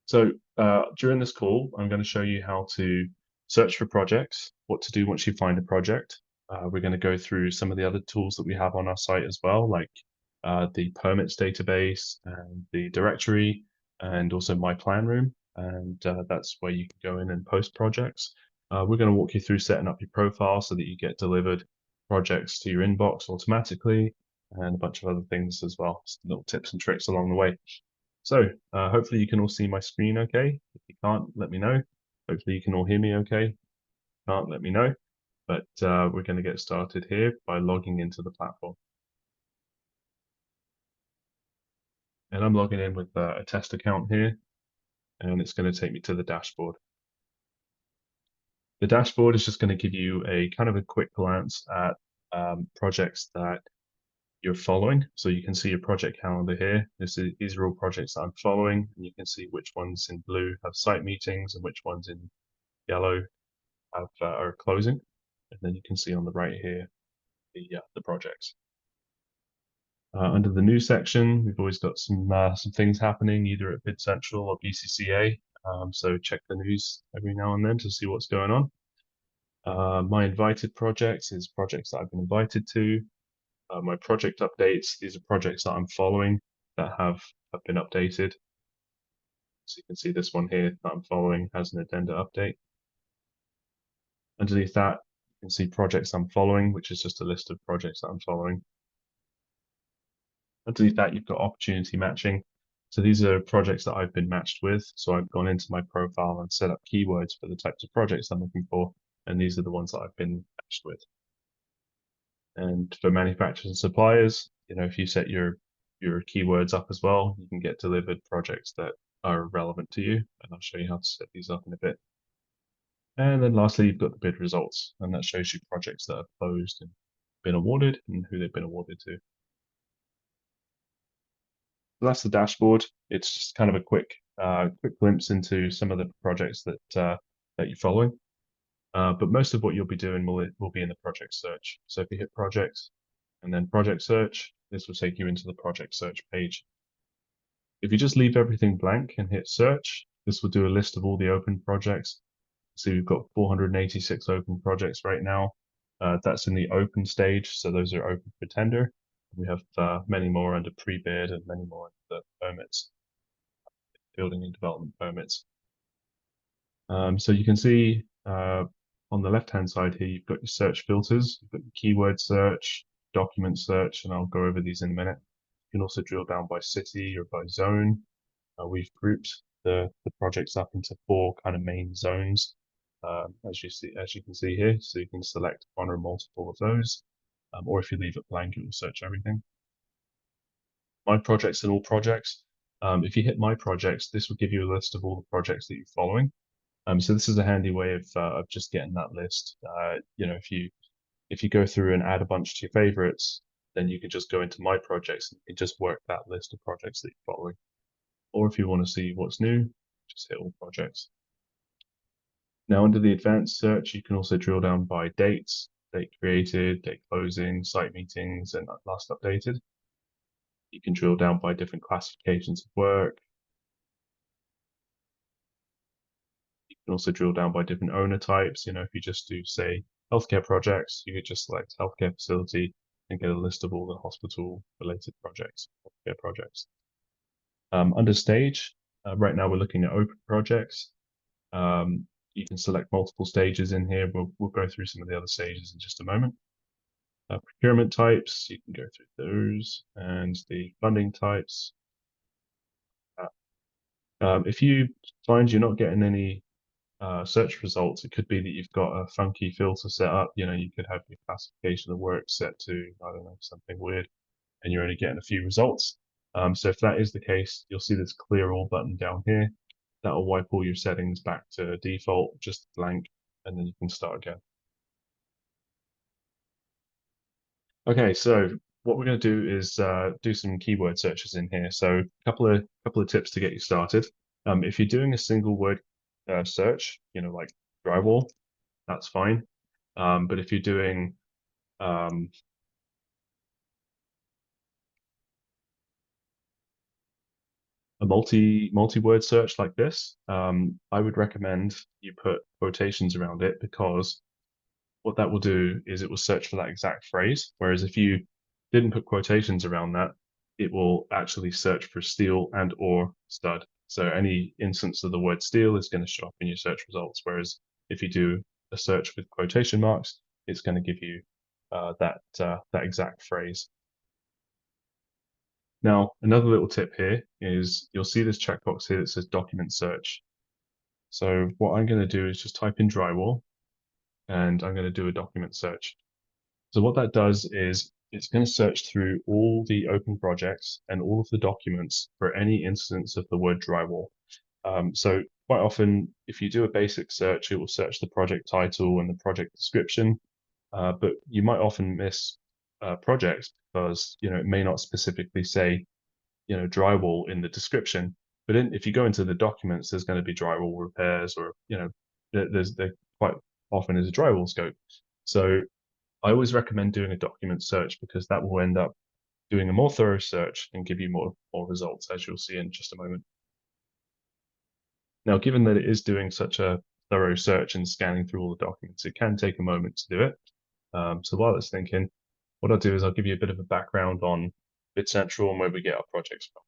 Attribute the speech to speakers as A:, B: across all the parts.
A: So during this call, I'm going to show you how to search for projects, what to do once you find a project. We're going to go through some of the other tools that we have on our site as well, like the permits database and the directory, and also myPlanroom. And that's where you can go in and post projects. We're going to walk you through setting up your profile so that you get delivered projects to your inbox automatically, and a bunch of other things as well, some little tips and tricks along the way. So hopefully you can all see my screen okay. If you can't, let me know. Hopefully you can all hear me okay. If you can't, let me know. But we're going to get started here by logging into the platform. And I'm logging in with a test account here, and it's going to take me to the dashboard. The dashboard is just going to give you a kind of a quick glance at projects that you're following. So you can see your project calendar here. These are all projects that I'm following, and you can see which ones in blue have site meetings and which ones in yellow are closing. And then you can see on the right here the projects. Under the news section, we've always got some things happening either at BidCentral or BCCA. So check the news every now and then to see what's going on. My invited projects is projects that I've been invited to. My project updates, these are projects that I'm following that have been updated. So you can see this one here that I'm following has an addenda update. Underneath that, you can see projects I'm following, which is just a list of projects that I'm following. Underneath that, you've got opportunity matching. So these are projects that I've been matched with. So I've gone into my profile and set up keywords for the types of projects I'm looking for. And these are the ones that I've been matched with. And for manufacturers and suppliers, if you set your keywords up as well, you can get delivered projects that are relevant to you. And I'll show you how to set these up in a bit. And then lastly, you've got the bid results, and that shows you projects that have closed and been awarded and who they've been awarded to. So that's the dashboard. It's just kind of a quick glimpse into some of the projects that you're following. But most of what you'll be doing will be in the project search. So if you hit projects and then project search, this will take you into the project search page. If you just leave everything blank and hit search, this will do a list of all the open projects. So we've got 486 open projects right now. That's in the open stage, so those are open for tender. We have many more under pre-bid and many more under the permits, building and development permits. So you can see on the left-hand side here, you've got your search filters. You've got your keyword search, document search, and I'll go over these in a minute. You can also drill down by city or by zone. We've grouped the projects up into 4 kind of main zones, as you can see here. So you can select one or multiple of those, or if you leave it blank, it will search everything. My projects and all projects. If you hit my projects, this will give you a list of all the projects that you're following. So this is a handy way of just getting that list. If you go through and add a bunch to your favorites, then you can just go into my projects and you can just work that list of projects that you're following. Or if you want to see what's new, just hit all projects. Now under the advanced search, you can also drill down by dates, date created, date closing, site meetings, and last updated. You can drill down by different classifications of work. You can also drill down by different owner types. If you just do, say, healthcare projects, you could just select healthcare facility and get a list of all the hospital-related projects, healthcare projects. Under stage, right now we're looking at open projects. You can select multiple stages in here. We'll go through some of the other stages in just a moment. Procurement types, you can go through those, and the funding types. If you find you're not getting any search results, it could be that you've got a funky filter set up. You could have your classification of work set to, I don't know, something weird, and you're only getting a few results. So if that is the case, you'll see this clear all button down here. That'll wipe all your settings back to default, just blank, and then you can start again. Okay, so what we're going to do is do some keyword searches in here. So a couple of tips to get you started. If you're doing a single word search, like drywall, that's fine. But if you're doing a multi-word search like this, I would recommend you put quotations around it, because what that will do is it will search for that exact phrase. Whereas if you didn't put quotations around that, it will actually search for steel and or stud. So any instance of the word steel is going to show up in your search results. Whereas if you do a search with quotation marks, it's going to give you that exact phrase. Now, another little tip here is you'll see this checkbox here that says document search. So what I'm going to do is just type in drywall, and I'm going to do a document search. So what that does is it's going to search through all the open projects and all of the documents for any instance of the word drywall. So quite often, if you do a basic search, it will search the project title and the project description, but you might often miss projects because it may not specifically say drywall in the description. But if you go into the documents, there's going to be drywall repairs, or there quite often is a drywall scope. So I always recommend doing a document search, because that will end up doing a more thorough search and give you more results, as you'll see in just a moment. Now, given that it is doing such a thorough search and scanning through all the documents, it can take a moment to do it. So while it's thinking, what I'll do is I'll give you a bit of a background on BidCentral and where we get our projects from.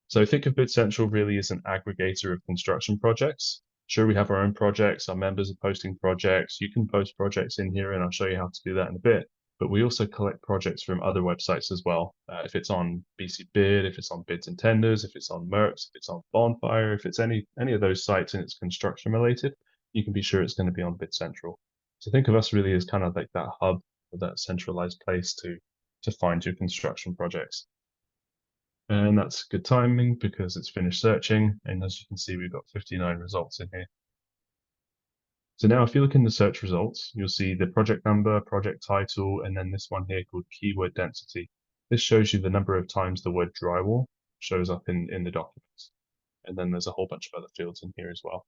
A: So think of BidCentral really as an aggregator of construction projects. Sure, we have our own projects, our members are posting projects. You can post projects in here, and I'll show you how to do that in a bit. But we also collect projects from other websites as well. If it's on BC Bid, if it's on Bids and Tenders, if it's on Mercs, if it's on Bonfire, if it's any of those sites and it's construction related, you can be sure it's going to be on BidCentral. So think of us really as kind of like that hub, or that centralized place to find your construction projects. And that's good timing because it's finished searching. And as you can see, we've got 59 results in here. So now if you look in the search results, you'll see the project number, project title, and then this one here called keyword density. This shows you the number of times the word drywall shows up in the documents. And then there's a whole bunch of other fields in here as well.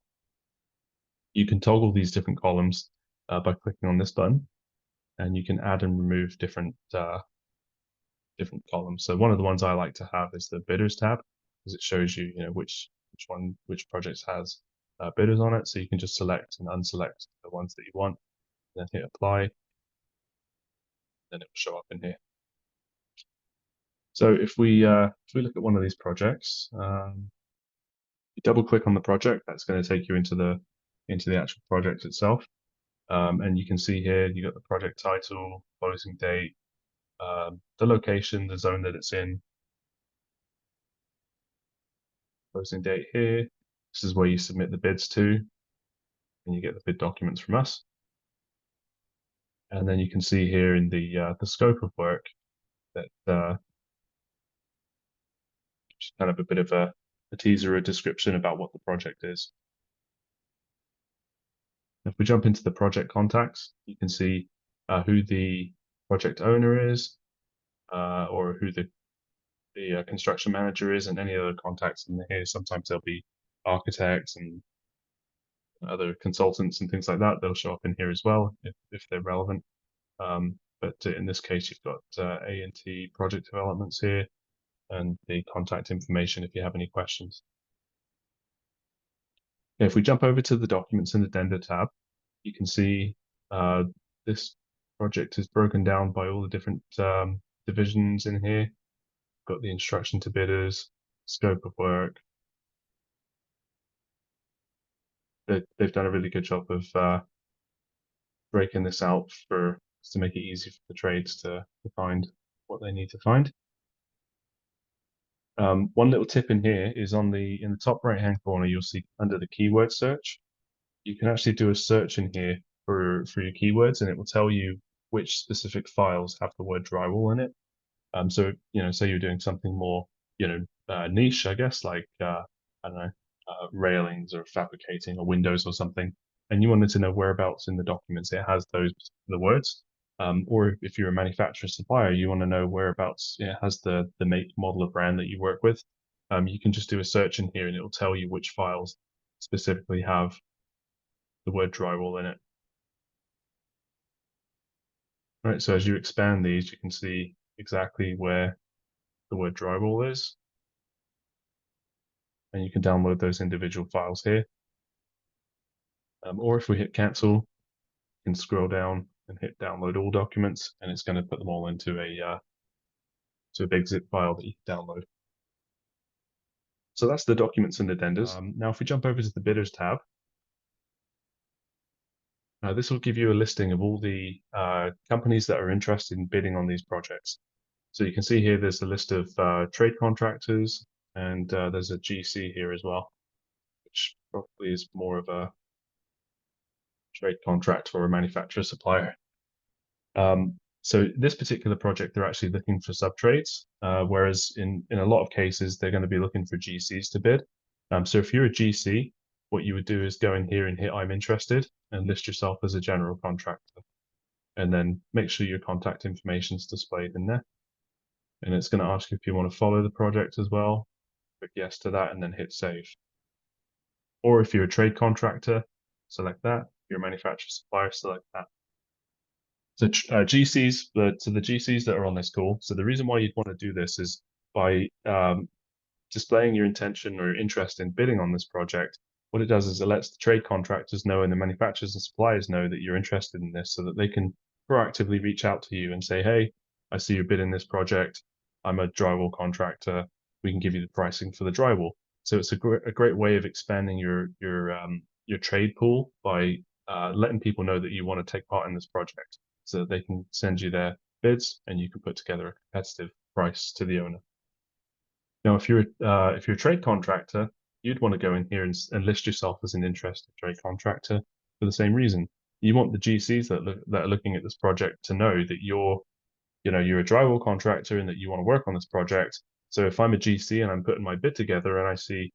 A: You can toggle these different columns by clicking on this button, and you can add and remove different columns. So one of the ones I like to have is the bidders tab, because it shows you, which projects has bidders on it. So you can just select and unselect the ones that you want, then hit apply, then it will show up in here. So if we look at one of these projects, you double click on the project, that's going to take you into the actual project itself. And you can see here you got the project title, closing date, the location, the zone that it's in, closing date here. This is where you submit the bids to, and you get the bid documents from us. And then you can see here in the scope of work that just kind of a bit of a teaser, a description about what the project is. If we jump into the project contacts, you can see who the project owner is, or who the construction manager is, and any other contacts in here. Sometimes there'll be architects and other consultants and things like that. They'll show up in here as well if they're relevant. But in this case, you've got A&T project developments here, and the contact information if you have any questions. If we jump over to the documents and addenda tab, you can see this project is broken down by all the different divisions in here. Got the instruction to bidders, scope of work. They've done a really good job of breaking this out to make it easy for the trades to find what they need to find. One little tip in here is in the top right hand corner, you'll see under the keyword search, you can actually do a search in here for your keywords, and it will tell you which specific files have the word drywall in it. So say you're doing something more niche, I guess, like I don't know, railings or fabricating or windows or something, and you wanted to know whereabouts in the documents it has the words. Or if you're a manufacturer supplier, you want to know whereabouts it has the make, model, or brand that you work with. You can just do a search in here, and it will tell you which files specifically have the word drywall in it. All right, so as you expand these, you can see exactly where the word drywall is. and you can download those individual files here. Or if we hit cancel, you can scroll down and hit download all documents, and it's going to put them all into a big zip file that you can download. So that's the documents and addendums. Now, if we jump over to the bidders tab, this will give you a listing of all the companies that are interested in bidding on these projects. So you can see here there's a list of trade contractors, and there's a GC here as well, which probably is more of a trade contractor or a manufacturer supplier. So this particular project, they're actually looking for subtrades, whereas in a lot of cases, they're going to be looking for GCs to bid. So if you're a GC, what you would do is go in here and hit I'm interested and list yourself as a general contractor. And then make sure your contact information is displayed in there. And it's going to ask you if you want to follow the project as well. Click yes to that and then hit save. Or if you're a trade contractor, select that. If you're a manufacturer supplier, select that. So GCs, so the GCs that are on this call. So the reason why you'd want to do this is by displaying your intention or interest in bidding on this project. What it does is it lets the trade contractors know and the manufacturers and suppliers know that you're interested in this, so that they can proactively reach out to you and say, "Hey, I see you're bidding this project. I'm a drywall contractor. We can give you the pricing for the drywall." So it's a great way of expanding your trade pool by letting people know that you want to take part in this project, so that they can send you their bids and you can put together a competitive price to the owner. Now, if you're a trade contractor, you'd want to go in here and list yourself as an interested trade contractor for the same reason. You want the GCs that are looking at this project to know that you're a drywall contractor and that you want to work on this project. So if I'm a GC and I'm putting my bid together and I see,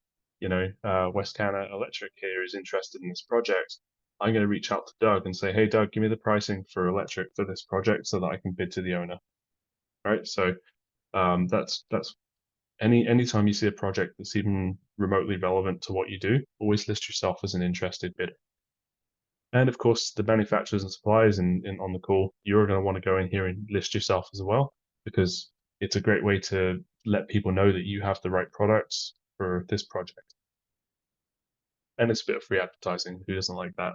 A: West Canada Electric here is interested in this project, I'm going to reach out to Doug and say, "Hey, Doug, give me the pricing for electric for this project so that I can bid to the owner." Right? So that's anytime you see a project that's even remotely relevant to what you do, always list yourself as an interested bidder. And of course, the manufacturers and suppliers on the call, you're going to want to go in here and list yourself as well, because it's a great way to let people know that you have the right products for this project. And it's a bit of free advertising. Who doesn't like that?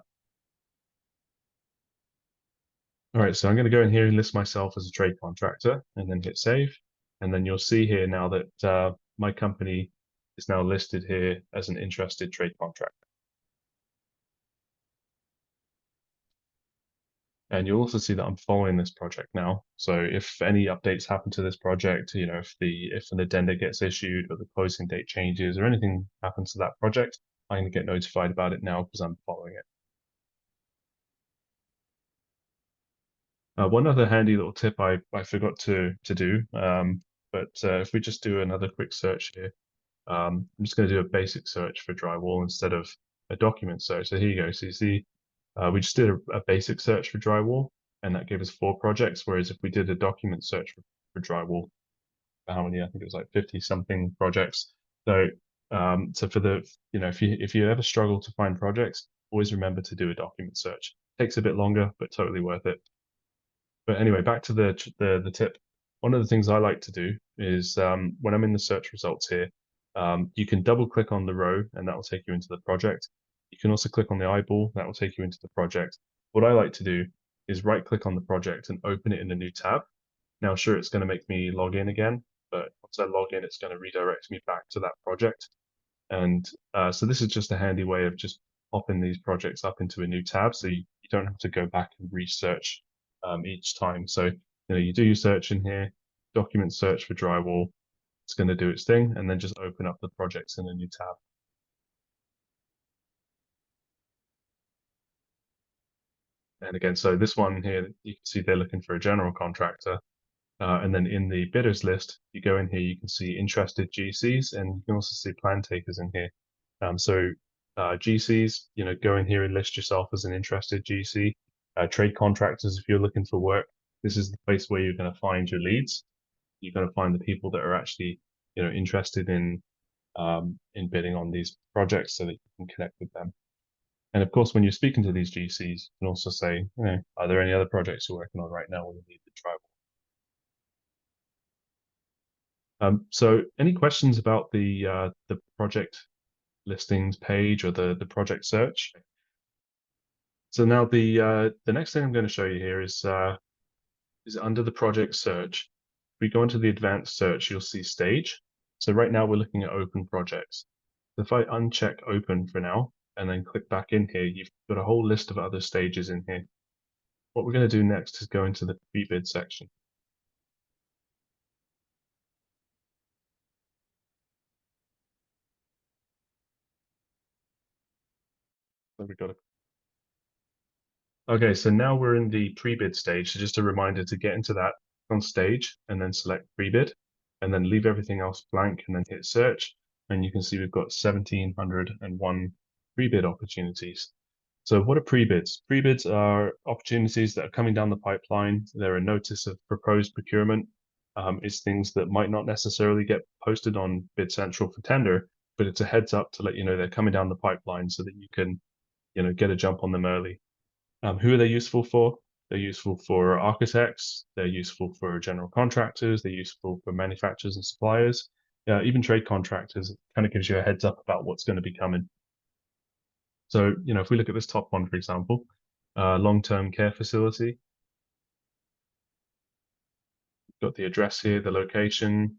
A: All right, so I'm going to go in here and list myself as a trade contractor and then hit save. And then you'll see here now that my company is now listed here as an interested trade contractor. And you'll also see that I'm following this project now. So if any updates happen to this project, if an addenda gets issued or the closing date changes or anything happens to that project, I'm going to get notified about it now because I'm following it. One other handy little tip I forgot to do, but if we just do another quick search here, I'm just going to do a basic search for drywall instead of a document search. So here you go. So you see, we just did a basic search for drywall, and that gave us 4 projects. Whereas if we did a document search for drywall, how many? I think it was like 50 something projects. So, so for the, if you ever struggle to find projects, always remember to do a document search. Takes a bit longer, but totally worth it. But anyway, back to the tip. One of the things I like to do is when I'm in the search results here, you can double click on the row and that will take you into the project. You can also click on the eyeball, that will take you into the project. What I like to do is right click on the project and open it in a new tab. Now, sure, it's going to make me log in again, but once I log in, it's going to redirect me back to that project. And so this is just a handy way of just popping these projects up into a new tab, so you don't have to go back and research each time. So you do your search in here, document search for drywall. It's going to do its thing, and then just open up the projects in a new tab. And again, so this one here, you can see they're looking for a general contractor. And then in the bidders list, you go in here, you can see interested GCs, and you can also see plan takers in here. So GCs, go in here and list yourself as an interested GC. Trade contractors, if you're looking for work, this is the place where you're going to find your leads. You're going to find the people that are actually, interested in bidding on these projects, so that you can connect with them. And of course, when you're speaking to these GCs, you can also say, are there any other projects you're working on right now where you need the drywall? So any questions about the project listings page or the project search? So now the next thing I'm going to show you here is under the project search. If we go into the advanced search, you'll see stage. So right now we're looking at open projects. If I uncheck open for now and then click back in here, you've got a whole list of other stages in here. What we're going to do next is go into the Prebid section. So we've got Okay, so now we're in the Prebid stage. So just a reminder to get into that on stage and then select Prebid and then leave everything else blank and then hit search. And you can see we've got 1,701 Prebid opportunities. So what are Prebids? Prebids are opportunities that are coming down the pipeline. They're a notice of proposed procurement. It's things that might not necessarily get posted on BidCentral for tender, but it's a heads up to let you know they're coming down the pipeline so that you can, get a jump on them early. Who are they useful for? They're useful for architects, they're useful for general contractors, they're useful for manufacturers and suppliers, even trade contractors. It kind of gives you a heads up about what's going to be coming. So, if we look at this top one, for example, long-term care facility, got the address here, the location,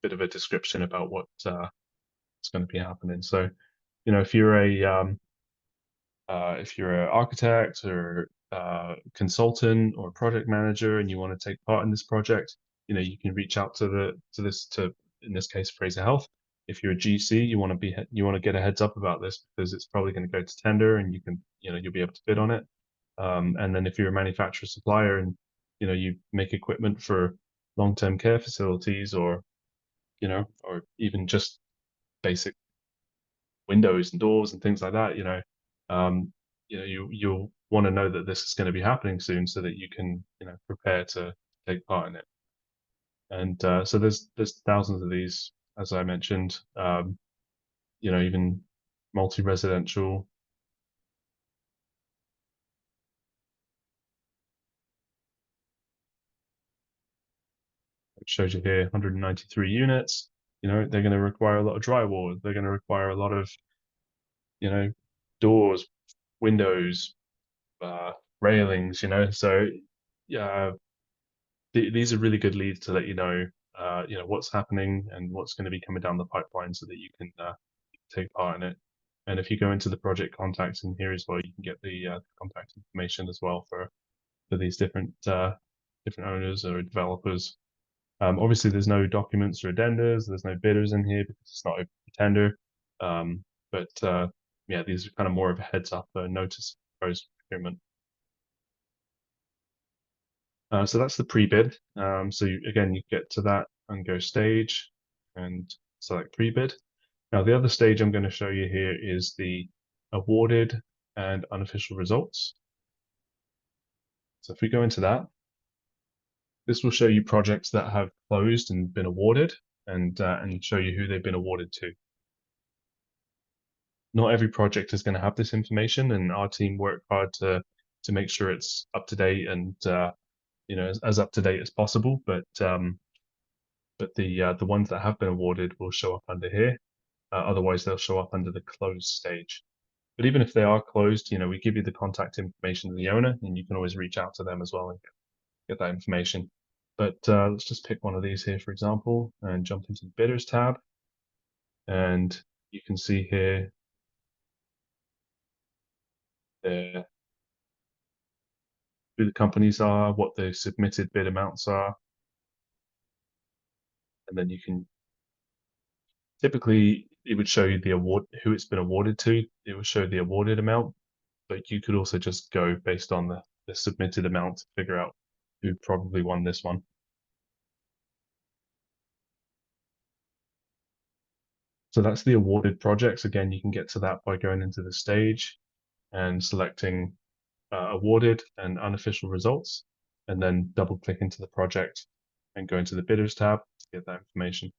A: bit of a description about what's going to be happening. So, if you're if you're an architect or consultant or project manager and you want to take part in this project, you can reach out to in this case Fraser Health. If you're a GC, you want to get a heads up about this because it's probably going to go to tender and you'll be able to bid on it. And then if you're a manufacturer supplier and you make equipment for long-term care facilities or even just basic windows and doors and things like that, um, you'll want to know that this is going to be happening soon so that you can, prepare to take part in it. And so there's thousands of these, as I mentioned, even multi-residential. It shows you here 193 units. They're going to require a lot of drywall. They're going to require a lot of, you know, doors, windows, uh, railings. So yeah, these are really good leads to let what's happening and what's going to be coming down the pipeline so that you can take part in it. And if you go into the project contacts in here as well, you can get the contact information as well for these different owners or developers. Obviously, there's no documents or addendas. There's no bidders in here because it's not open for tender. But yeah, these are kind of more of a heads up notice proposed procurement. So that's the pre-bid. So again, you get to that and go stage and select pre-bid. Now, the other stage I'm going to show you here is the awarded and unofficial results. So if we go into that, this will show you projects that have closed and been awarded and show you who they've been awarded to. Not every project is going to have this information, and our team work hard to make sure it's up to date and as up to date as possible. But the ones that have been awarded will show up under here. Otherwise, they'll show up under the closed stage. But even if they are closed, we give you the contact information of the owner, and you can always reach out to them as well and get that information. But let's just pick one of these here, for example, and jump into the bidders tab. And you can see here who the companies are, what the submitted bid amounts are, and then you can typically it would show you the award, who it's been awarded to. It will show the awarded amount, but you could also just go based on the submitted amount to figure out who probably won this one. So that's the awarded projects. Again, you can get to that by going into the stage and selecting awarded and unofficial results, and then double click into the project and go into the bidders tab to get that information.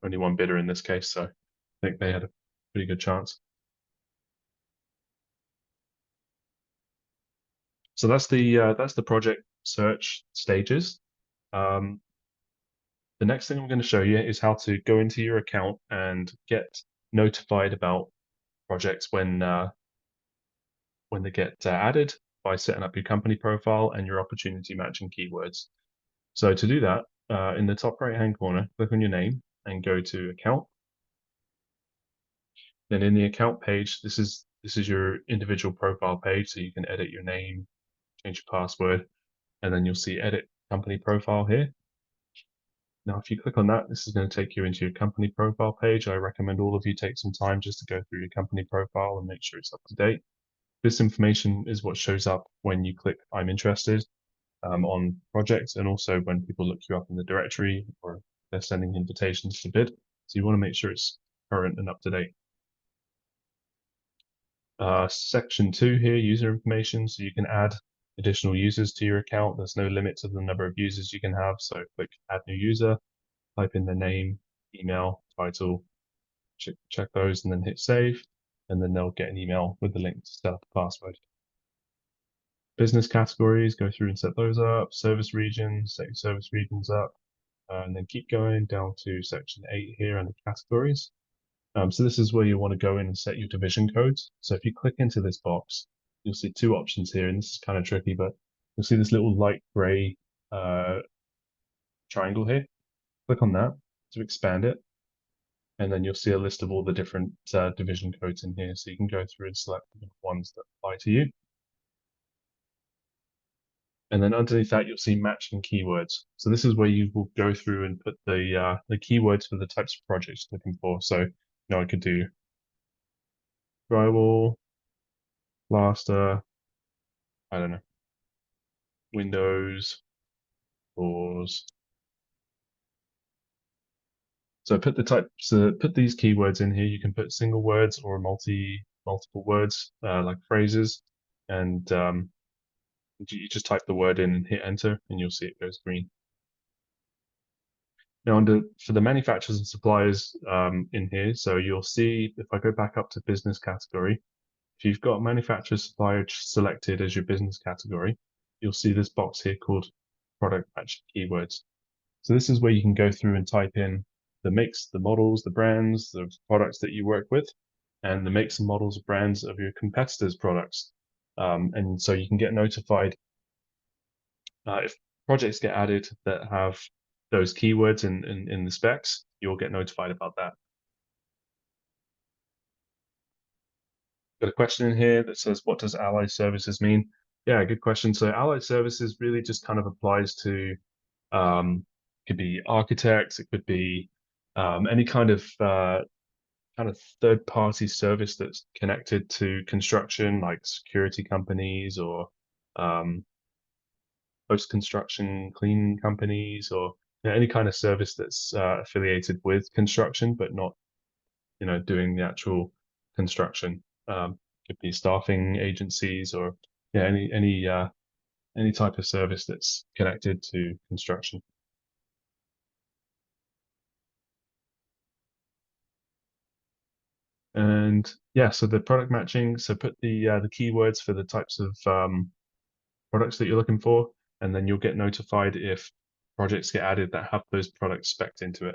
A: Only one bidder in this case, so think they had a pretty good chance. So that's the project search stages. Um, the next thing I'm going to show you is how to go into your account and get notified about projects when they get added by setting up your company profile and your opportunity matching keywords. So to do that, in the top right-hand corner, click on your name and go to account. Then in the account page, this is your individual profile page, so you can edit your name, change your password, and then you'll see edit company profile here. Now, if you click on that, this is going to take you into your company profile page. I recommend all of you take some time just to go through your company profile and make sure it's up to date. This information is what shows up when you click I'm interested on projects, and also when people look you up in the directory or they're sending invitations to bid. So you want to make sure it's current and up to date. Section 2 here, user information. So you can add additional users to your account. There's no limit to the number of users you can have. So click add new user, type in their name, email, title, check those, and then hit save. And then they'll get an email with the link to set up a password. Business categories, go through and set those up. Service regions, set your service regions up. And then keep going down to section 8 here under categories. So this is where you want to go in and set your division codes. So if you click into this box, you'll see two options here, and this is kind of tricky, but you'll see this little light gray triangle here. Click on that to expand it, and then you'll see a list of all the different division codes in here. So you can go through and select the ones that apply to you. And then underneath that, you'll see matching keywords. So this is where you will go through and put the keywords for the types of projects you're looking for. So, I could do drywall, plaster, I don't know, windows, doors. So put put these keywords in here. You can put single words or multiple words, like phrases, and you just type the word in and hit enter, and you'll see it goes green. Now, for the manufacturers and suppliers in here, so you'll see if I go back up to business category, if you've got manufacturer supplier selected as your business category, you'll see this box here called product match keywords. So this is where you can go through and type in the makes, the models, the brands, the products that you work with, and the makes and models of brands of your competitors' products. And so you can get notified if projects get added that have those keywords in the specs, you'll get notified about that. Got a question in here that says, what does allied services mean? Yeah, good question. So allied services really just kind of applies to, could be architects, it could be any kind of third-party service that's connected to construction, like security companies or post-construction cleaning companies, or any kind of service that's affiliated with construction, but not, doing the actual construction. Could be staffing agencies or any type of service that's connected to construction. And yeah, so the product matching. So put the keywords for the types of products that you're looking for, and then you'll get notified if projects get added that have those products specced into it.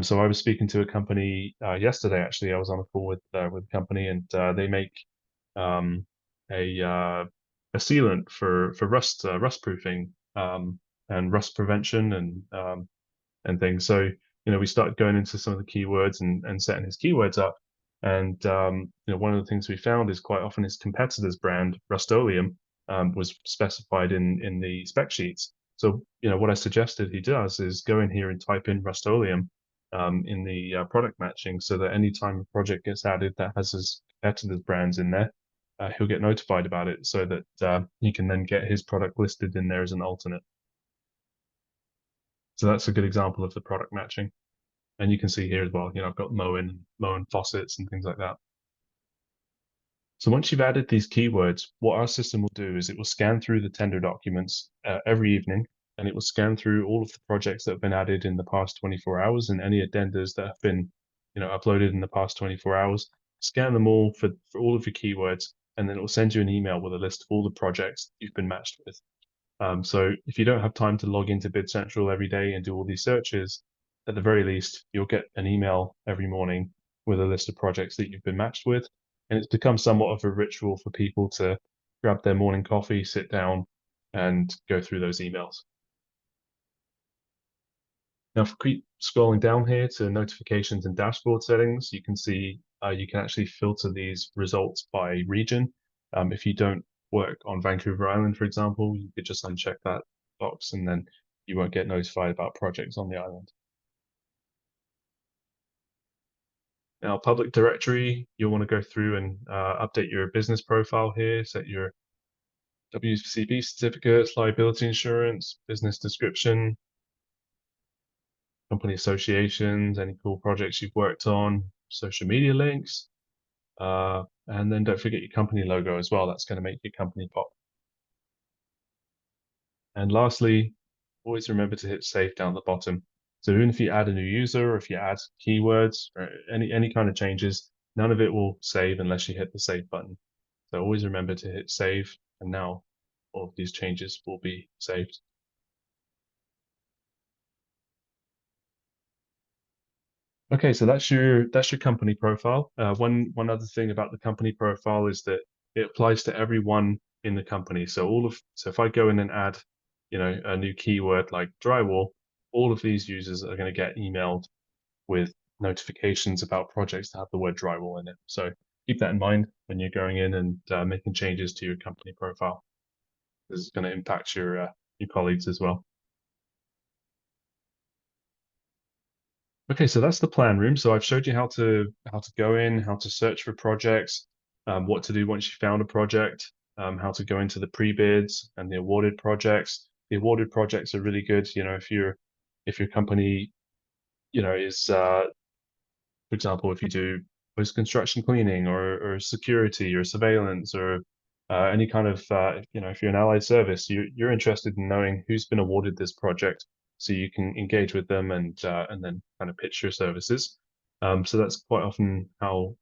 A: So I was speaking to a company yesterday. Actually, I was on a call with a company, and they make um, a sealant for rust proofing and rust prevention and things. So we started going into some of the keywords and setting his keywords up. And one of the things we found is quite often his competitor's brand, Rust-Oleum, was specified in the spec sheets. So what I suggested he does is go in here and type in Rust-Oleum in the product matching, so that any time a project gets added that has his competitor's brands in there, he'll get notified about it, so that he can then get his product listed in there as an alternate. So that's a good example of the product matching. And you can see here as well, I've got mowing faucets and things like that. So once you've added these keywords, what our system will do is it will scan through the tender documents every evening, and it will scan through all of the projects that have been added in the past 24 hours and any addendas that have been uploaded in the past 24 hours. Scan them all for all of your keywords, and then it will send you an email with a list of all the projects you've been matched with. So if you don't have time to log into BidCentral every day and do all these searches, at the very least, you'll get an email every morning with a list of projects that you've been matched with. And it's become somewhat of a ritual for people to grab their morning coffee, sit down, and go through those emails. Now, if we keep scrolling down here to notifications and dashboard settings, you can see you can actually filter these results by region. If you don't work on Vancouver Island, for example, you could just uncheck that box and then you won't get notified about projects on the island. Now, public directory, you'll want to go through and update your business profile here, set your WCB certificates, liability insurance, business description, company associations, any cool projects you've worked on, social media links, and then don't forget your company logo as well. That's going to make your company pop. And lastly, always remember to hit save down the bottom. So even if you add a new user or if you add keywords or any kind of changes, none of it will save unless you hit the save button. So always remember to hit save, and now all of these changes will be saved. Okay, so that's your company profile. One other thing about the company profile is that it applies to everyone in the company. So if I go in and add, a new keyword like drywall, all of these users are going to get emailed with notifications about projects that have the word drywall in it. So keep that in mind when you're going in and making changes to your company profile. This is going to impact your colleagues as well. Okay, so that's the plan room. So I've showed you how to go in, how to search for projects, what to do once you found a project, how to go into the pre-bids and the awarded projects. The awarded projects are really good. If your company, is for example, if you do post-construction cleaning or security or surveillance or any kind of, if you're an allied service, you're interested in knowing who's been awarded this project so you can engage with them and then kind of pitch your services. So that's quite often how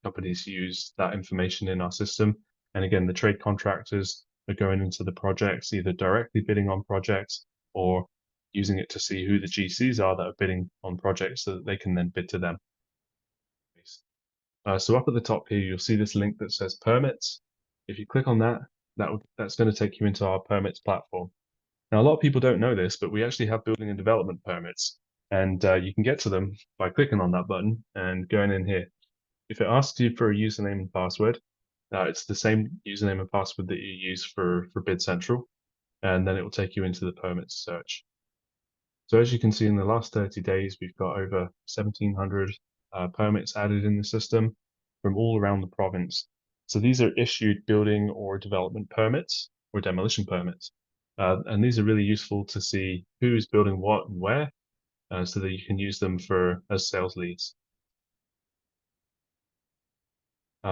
A: companies use that information in our system. And again, the trade contractors are going into the projects, either directly bidding on projects or using it to see who the GCs are that are bidding on projects so that they can then bid to them. So up at the top here, you'll see this link that says permits. If you click on that, that's going to take you into our permits platform. Now, a lot of people don't know this, but we actually have building and development permits, and you can get to them by clicking on that button and going in here. If it asks you for a username and password, it's the same username and password that you use for BidCentral, and then it will take you into the permits search. So as you can see, in the last 30 days, we've got over 1,700 permits added in the system from all around the province. So these are issued building or development permits or demolition permits. And these are really useful to see who's building what and where, so that you can use them as sales leads.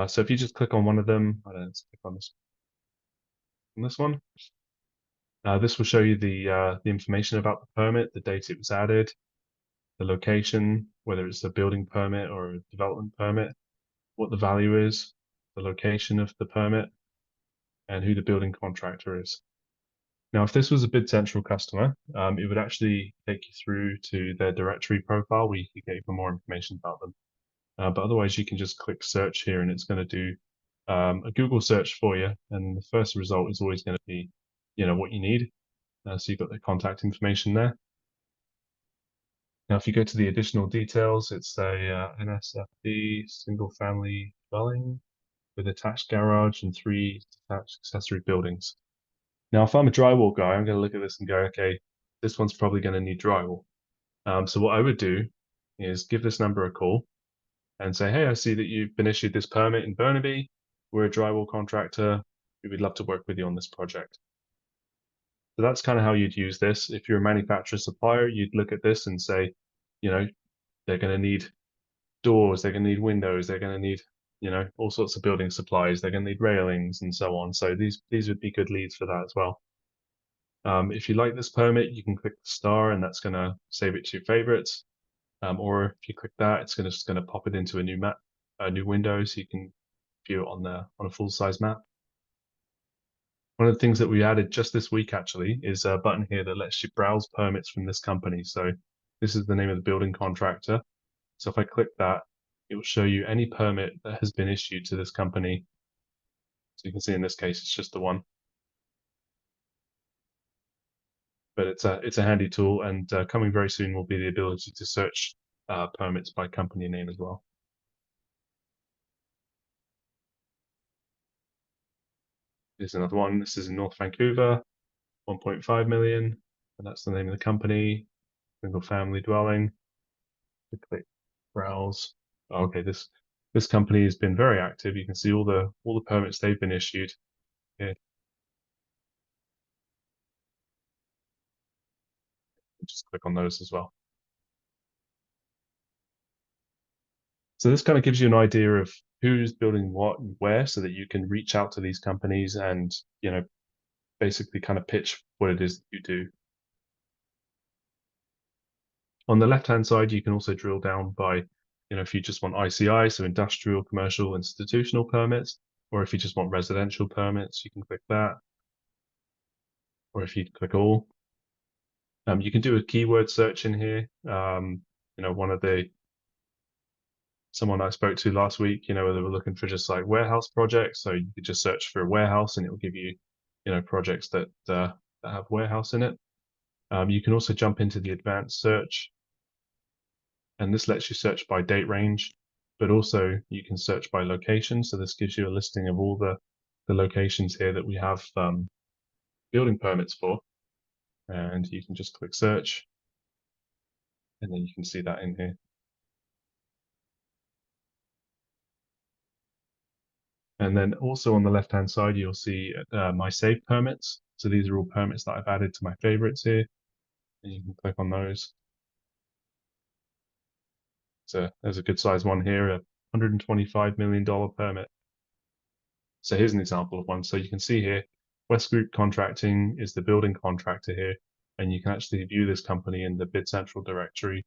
A: So if you just click on one of them, let's click on this one. This will show you the information about the permit, the date it was added, the location, whether it's a building permit or a development permit, what the value is, the location of the permit, and who the building contractor is. Now, if this was a BidCentral customer, it would actually take you through to their directory profile where you could get even more information about them. But otherwise, you can just click search here and it's going to do a Google search for you. And the first result is always going to be, what you need. So you've got the contact information there. Now, if you go to the additional details, it's a NSFD single family dwelling with attached garage and 3 detached accessory buildings. Now, if I'm a drywall guy, I'm going to look at this and go, okay, this one's probably going to need drywall. So what I would do is give this number a call and say, hey, I see that you've been issued this permit in Burnaby. We're a drywall contractor. We would love to work with you on this project. So that's kind of how you'd use this. If you're a manufacturer supplier, you'd look at this and say, they're going to need doors, they're going to need windows, they're going to need, all sorts of building supplies, they're going to need railings and so on. So these would be good leads for that as well. If you like this permit, you can click the star and that's going to save it to your favorites. Or if you click that, it's just going to pop it into a new map, a new window, so you can view it on a full-size map. One of the things that we added just this week actually is a button here that lets you browse permits from this company. So this is the name of the building contractor. So if I click that, it will show you any permit that has been issued to this company. So you can see in this case, it's just the one. But it's a handy tool, and coming very soon will be the ability to search permits by company name as well. Here's another one. This is in North Vancouver, 1.5 million, and that's the name of the company. Single family dwelling. Click browse. Okay, this company has been very active. You can see all the permits they've been issued here. Just click on those as well. So this kind of gives you an idea of who's building what and where, so that you can reach out to these companies and basically kind of pitch what it is that you do. On the left-hand side, you can also drill down by, if you just want ICI, so industrial, commercial, institutional permits, or if you just want residential permits, you can click that. Or if you click all, you can do a keyword search in here. Someone I spoke to last week, they were looking for just like warehouse projects. So you could just search for a warehouse and it will give you, projects that have warehouse in it. You can also jump into the advanced search, and this lets you search by date range, but also you can search by location. So this gives you a listing of all the locations here that we have building permits for, and you can just click search, and then you can see that in here. And then also on the left-hand side, you'll see my saved permits. So these are all permits that I've added to my favorites here, and you can click on those. So there's a good size one here, a $125 million permit. So here's an example of one. So you can see here, West Group Contracting is the building contractor here, and you can actually view this company in the BidCentral directory,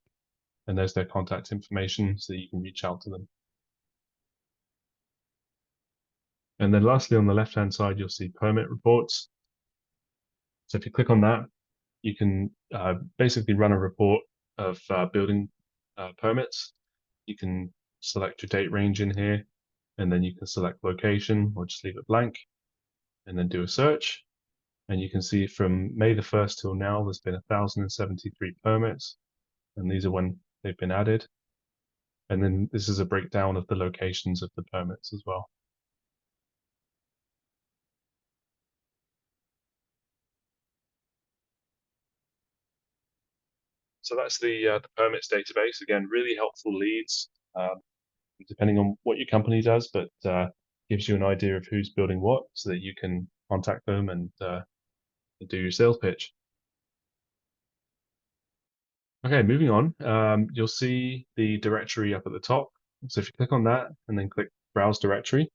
A: and there's their contact information, so you can reach out to them. And then lastly, on the left-hand side, you'll see permit reports. So if you click on that, you can basically run a report of building permits. You can select your date range in here, and then you can select location or just leave it blank, and then do a search. And you can see from May the 1st till now, there's been 1,073 permits, and these are when they've been added. And then this is a breakdown of the locations of the permits as well. So that's the permits database. Again, really helpful leads, depending on what your company does, but gives you an idea of who's building what, so that you can contact them and do your sales pitch. Okay, moving on. You'll see the directory up at the top. So if you click on that and then click Browse Directory,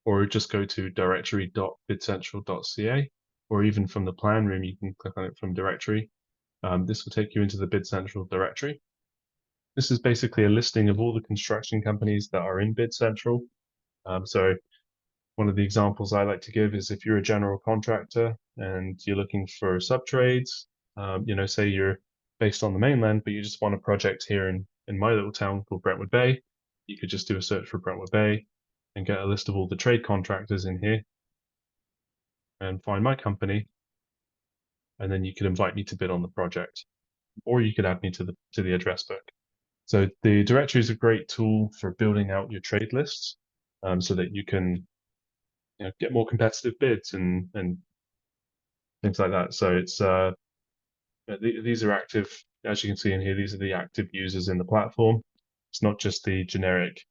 A: or just go to directory.bidcentral.ca, or even from the plan room, you can click on it from directory. This will take you into the BidCentral directory. This is basically a listing of all the construction companies that are in BidCentral. So one of the examples I like to give is if you're a general contractor and you're looking for subtrades, say you're based on the mainland, but you just want a project here in my little town called Brentwood Bay, you could just do a search for Brentwood Bay and get a list of all the trade contractors in here and find my company. And then you could invite me to bid on the project, or you could add me to the address book. So the directory is a great tool for building out your trade lists, so that you can get more competitive bids and things like that. So it's these are active, as you can see in here. These are the active users in the platform. It's not just the generic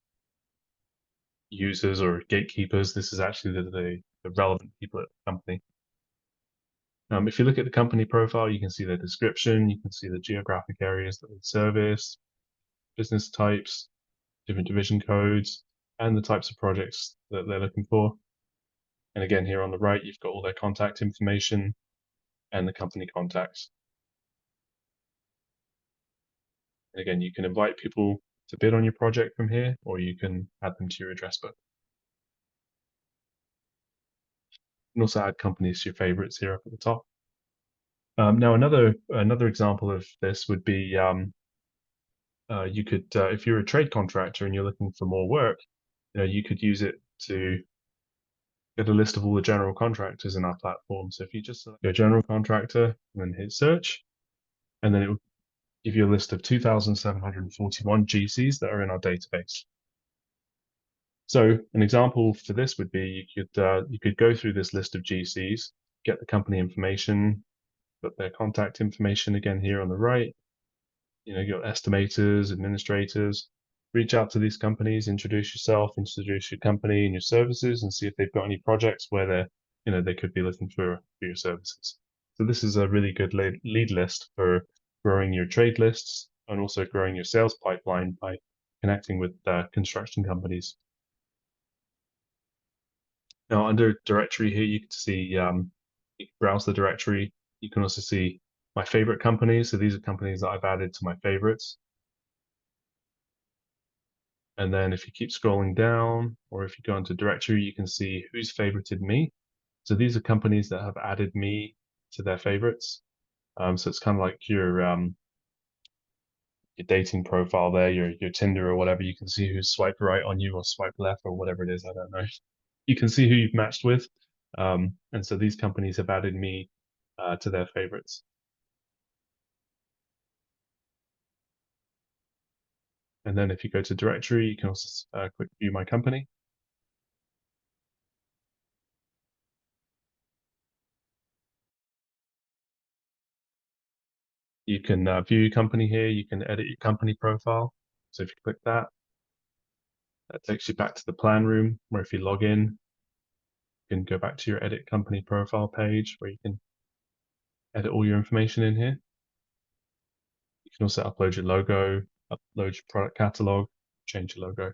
A: users or gatekeepers. This is actually the relevant people at the company. If you look at the company profile, you can see their description. You can see the geographic areas that they service, business types, different division codes, and the types of projects that they're looking for. And again, here on the right, you've got all their contact information and the company contacts. And again, you can invite people to bid on your project from here, or you can add them to your address book. You can also add companies to your favorites here up at the top. Now, another example of this would be you could, if you're a trade contractor and you're looking for more work, you could use it to get a list of all the general contractors in our platform. So if you just select your general contractor and then hit search, and then it will give you a list of 2,741 GCs that are in our database. So an example for this would be you could go through this list of GCs, get the company information, put their contact information again here on the right. You got estimators, administrators. Reach out to these companies, introduce yourself, introduce your company and your services, and see if they've got any projects where they could be looking for your services. So this is a really good lead list for growing your trade lists and also growing your sales pipeline by connecting with construction companies. Now, under directory here, you can see you can browse the directory. You can also see my favorite companies. So these are companies that I've added to my favorites. And then if you keep scrolling down, or if you go into directory, you can see who's favorited me. So these are companies that have added me to their favorites. So it's kind of like your dating profile there, your Tinder or whatever. You can see who's swiped right on you or swiped left or whatever it is. I don't know. You can see who you've matched with. And so these companies have added me to their favorites. And then if you go to directory, you can also click view my company. You can view your company here. You can edit your company profile. So if you click that, that takes you back to the plan room, where if you log in, you can go back to your edit company profile page where you can edit all your information in here. You can also upload your logo, upload your product catalog, change your logo.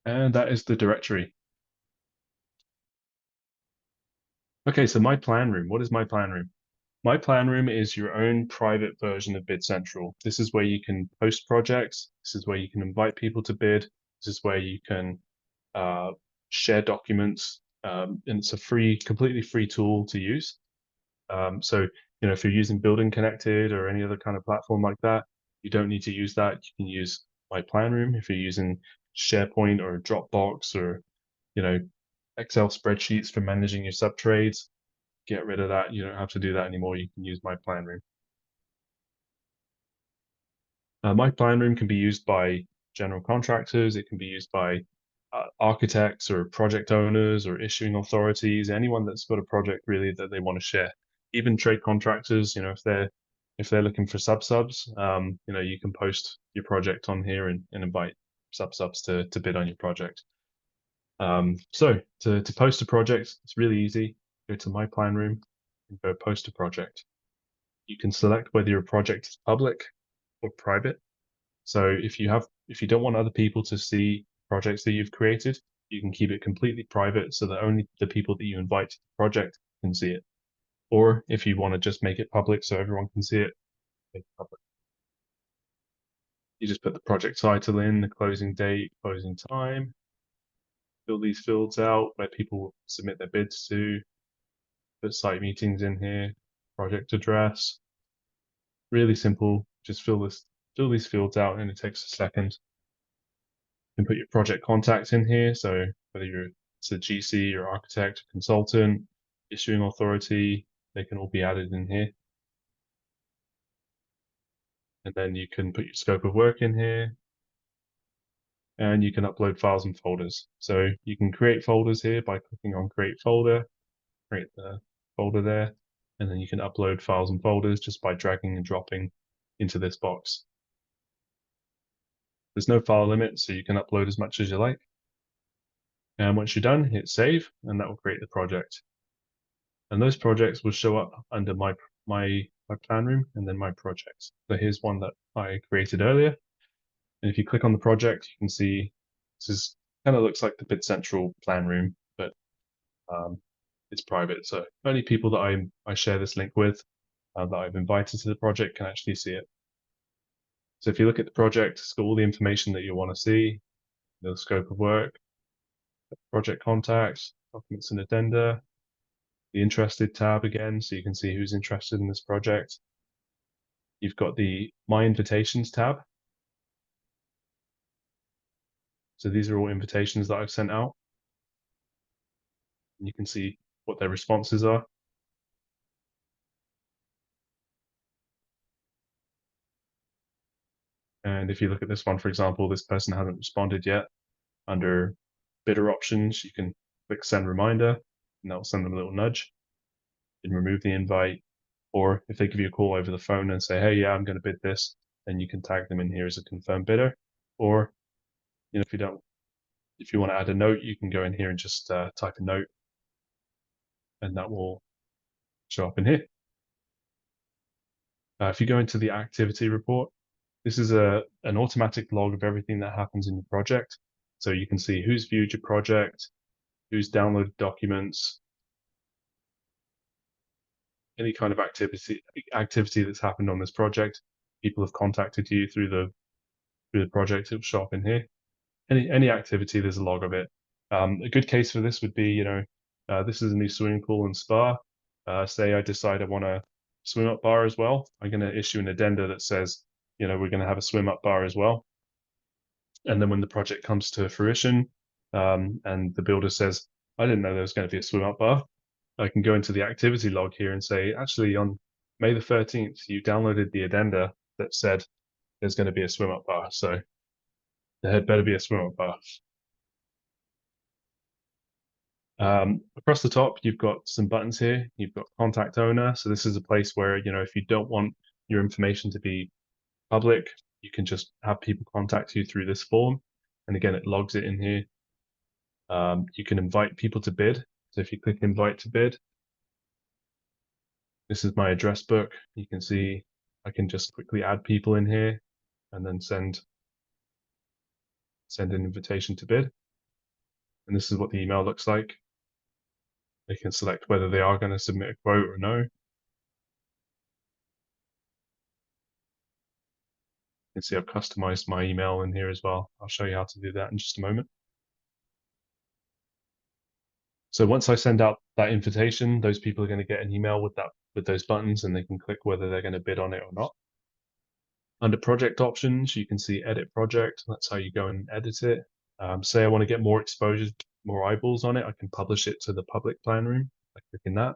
A: And that is the directory. Okay, so my plan room. What is my plan room? My plan room is your own private version of BidCentral. This is where you can post projects. This is where you can invite people to bid. This is where you can share documents. And it's a completely free tool to use. So, if you're using Building Connected or any other kind of platform like that, you don't need to use that. You can use myPlanroom. If you're using SharePoint or Dropbox or, Excel spreadsheets for managing your subtrades, get rid of that. You don't have to do that anymore. You can use myPlanroom. myPlanroom can be used by general contractors. It can be used by architects or project owners or issuing authorities, anyone that's got a project really that they want to share. Even trade contractors, if they're looking for subs, you can post your project on here and invite subs to bid on your project. So to post a project, it's really easy. Go to my plan room and go post a project. You can select whether your project is public or private. So if you don't want other people to see projects that you've created, you can keep it completely private so that only the people that you invite to the project can see it. Or if you want to just make it public so everyone can see it, make it public. You just put the project title in, the closing date, closing time, fill these fields out where people will submit their bids to, put site meetings in here, project address. Really simple. Just fill these fields out and it takes a second. You can put your project contacts in here. So whether it's a GC or architect, consultant, issuing authority, they can all be added in here. And then you can put your scope of work in here and you can upload files and folders. So you can create folders here by clicking on create folder, create the folder there, and then you can upload files and folders just by dragging and dropping into this box. There's no file limit, so you can upload as much as you like. And once you're done, hit save, and that will create the project. And those projects will show up under my plan room and then my projects. So here's one that I created earlier. And if you click on the project, you can see this kind of looks like the BidCentral plan room, but it's private. So only people that I share this link with, that I've invited to the project, can actually see it. So if you look at the project, it's got all the information that you want to see, the scope of work, project contacts, documents and addenda, the interested tab again, so you can see who's interested in this project. You've got the My Invitations tab. So these are all invitations that I've sent out. And you can see what their responses are. And if you look at this one, for example, this person hasn't responded yet. Under bidder options, you can click send reminder, and that'll send them a little nudge. You can remove the invite, or if they give you a call over the phone and say, hey, yeah, I'm going to bid this, then you can tag them in here as a confirmed bidder. Or, if you want to add a note, you can go in here and just type a note, and that will show up in here. If you go into the activity report, this is an automatic log of everything that happens in the project. So you can see who's viewed your project, who's downloaded documents, any kind of activity that's happened on this project. People have contacted you through the project. It'll show up in here. Any activity, there's a log of it. A good case for this would be, this is a new swimming pool and spa. Say I decide I want a swim up bar as well. I'm going to issue an addenda that says, we're going to have a swim up bar as well. And then when the project comes to fruition, and the builder says, I didn't know there was going to be a swim up bar, I can go into the activity log here and say, actually, on May the 13th, you downloaded the addenda that said there's going to be a swim up bar. So there had better be a swim up bar. Across the top, you've got some buttons here. You've got contact owner. So this is a place where, if you don't want your information to be public, you can just have people contact you through this form. And again, it logs it in here. You can invite people to bid. So if you click invite to bid, this is my address book. You can see I can just quickly add people in here and then send an invitation to bid. And this is what the email looks like. They can select whether they are going to submit a quote or no. You can see I've customized my email in here as well. I'll show you how to do that in just a moment. So once I send out that invitation, those people are going to get an email with those buttons, and they can click whether they're going to bid on it or not. Under project options, you can see edit project. That's how you go and edit it. Say I want to get more exposure, more eyeballs on it, I can publish it to the public plan room by clicking that.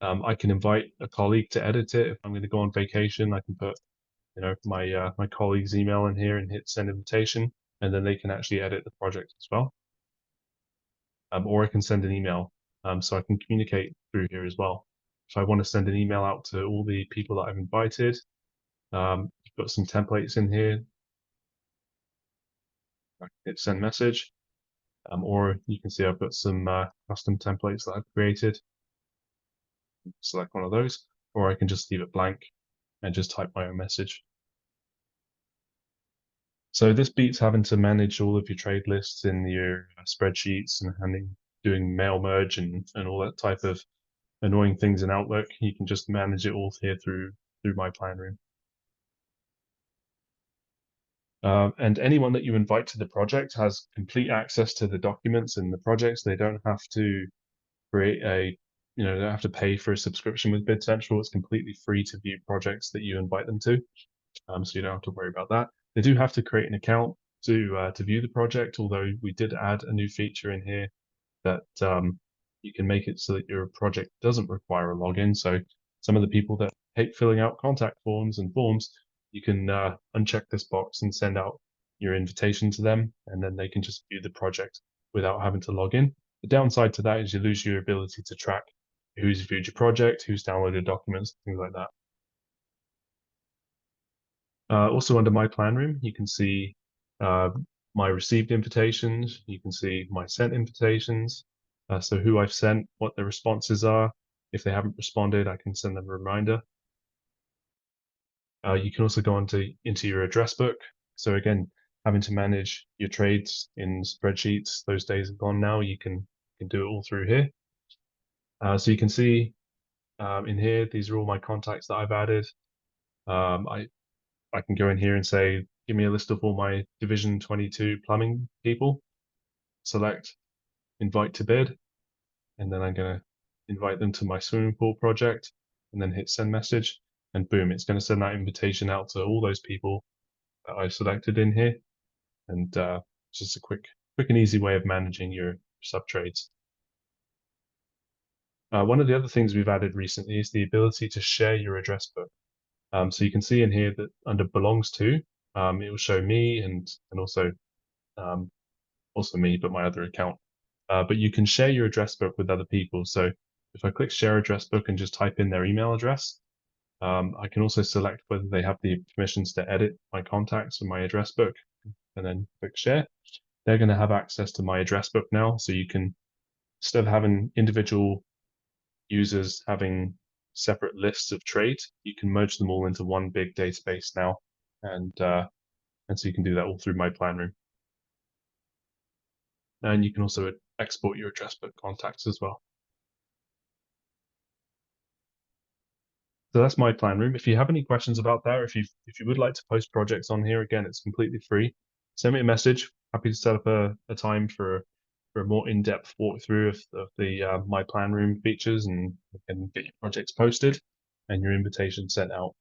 A: I can invite a colleague to edit it. If I'm going to go on vacation, I can put my colleague's email in here and hit send invitation, and then they can actually edit the project as well. Or I can send an email, so I can communicate through here as well. If I want to send an email out to all the people that I've invited, you've got some templates in here. I can hit send message, or you can see I've got some custom templates that I've created. Select one of those, or I can just leave it blank and just type my own message. So this beats having to manage all of your trade lists in your spreadsheets and doing mail merge and all that type of annoying things in Outlook. You can just manage it all here through myPlanroom. And anyone that you invite to the project has complete access to the documents in the projects. They don't have to create they don't have to pay for a subscription with BidCentral. It's completely free to view projects that you invite them to. So you don't have to worry about that. They do have to create an account to view the project, although we did add a new feature in here that you can make it so that your project doesn't require a login. So some of the people that hate filling out contact forms, you can uncheck this box and send out your invitation to them, and then they can just view the project without having to log in. The downside to that is you lose your ability to track who's viewed your project, who's downloaded documents, things like that. Also under myPlanroom, you can see my received invitations. You can see my sent invitations. So who I've sent, what their responses are. If they haven't responded, I can send them a reminder. You can also go into your address book. So again, having to manage your trades in spreadsheets, those days are gone now. You can do it all through here. So you can see in here, these are all my contacts that I've added. Um, I, I can go in here and say, give me a list of all my Division 22 plumbing people, select invite to bid, and then I'm going to invite them to my swimming pool project and then hit send message, and boom, it's going to send that invitation out to all those people that I selected in here. And it's just a quick and easy way of managing your sub trades. One of the other things we've added recently is the ability to share your address book. So you can see in here that under belongs to, it will show me and um, also me, but my other account. But you can share your address book with other people. So if I click share address book and just type in their email address, I can also select whether they have the permissions to edit my contacts in my address book and then click share. They're going to have access to my address book now. So you can, instead of having individual users having separate lists of trades, you can merge them all into one big database now. And so you can do that all through myPlanroom. And you can also export your address book contacts as well. So that's myPlanroom. If you have any questions about that, or if you would like to post projects on here, again, it's completely free. Send me a message. Happy to set up a time for a more in-depth walkthrough of the myPlanroom features, and get your projects posted and your invitation sent out.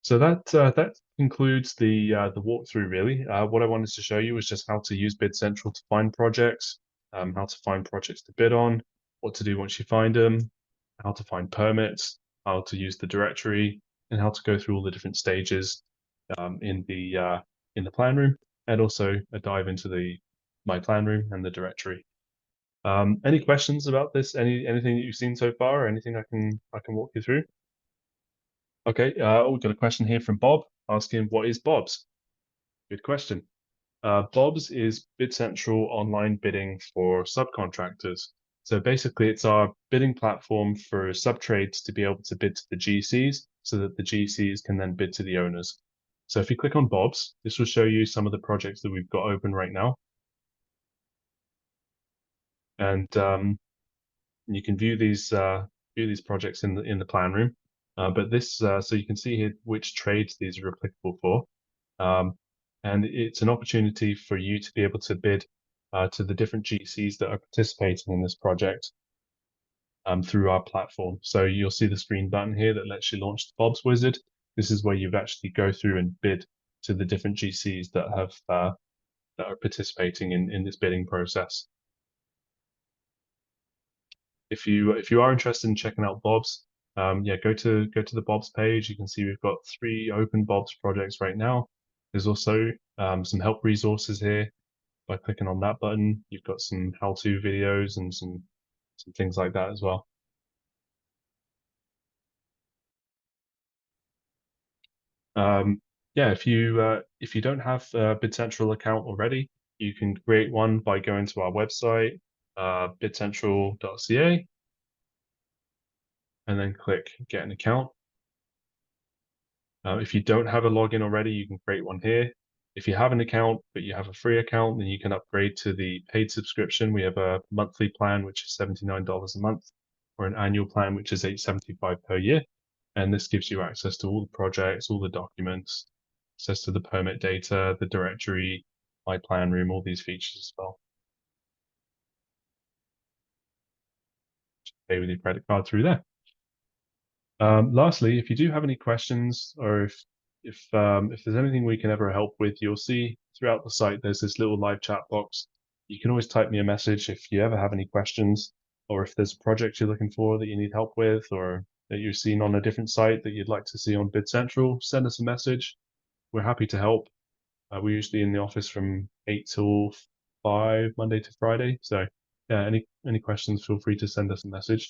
A: So that concludes the walkthrough really. What I wanted to show you was just how to use BidCentral to find projects, how to find projects to bid on, what to do once you find them, how to find permits, how to use the directory, and how to go through all the different stages in the plan room, and also a dive into the my plan room and the directory. Any questions about this? Anything that you've seen so far, or anything I can walk you through? Okay, we've got a question here from Bob asking, what is Bob's? Good question. Bob's is BidCentral online bidding for subcontractors. So basically, it's our bidding platform for subtrades to be able to bid to the GCs so that the GCs can then bid to the owners. So if you click on Bob's, this will show you some of the projects that we've got open right now. And you can view these projects in the plan room. But this, so you can see here which trades these are applicable for. And it's an opportunity for you to be able to bid to the different GCs that are participating in this project through our platform. So you'll see the screen button here that lets you launch the Bob's Wizard. This is where you actually go through and bid to the different GCs that have that are participating in this bidding process. If you are interested in checking out Bob's, yeah, go to the Bob's page. You can see we've got 3 open Bob's projects right now. There's also some help resources here. By clicking on that button, you've got some how-to videos and some things like that as well. Yeah, if you don't have a BidCentral account already, you can create one by going to our website, bidcentral.ca, and then click Get an Account. If you don't have a login already, you can create one here. If you have an account, but you have a free account, then you can upgrade to the paid subscription. We have a monthly plan, which is $79 a month, or an annual plan, which is $875 per year. And this gives you access to all the projects, all the documents, access to the permit data, the directory, my plan room, all these features as well. Pay with your credit card through there. Lastly, if you do have any questions, or if there's anything we can ever help with, you'll see throughout the site there's this little live chat box. You can always type me a message if you ever have any questions, or if there's a project you're looking for that you need help with, or that you've seen on a different site that you'd like to see on BidCentral, send us a message. We're happy to help. We're usually in the office from 8 till 5, Monday to Friday. So yeah, any questions, feel free to send us a message.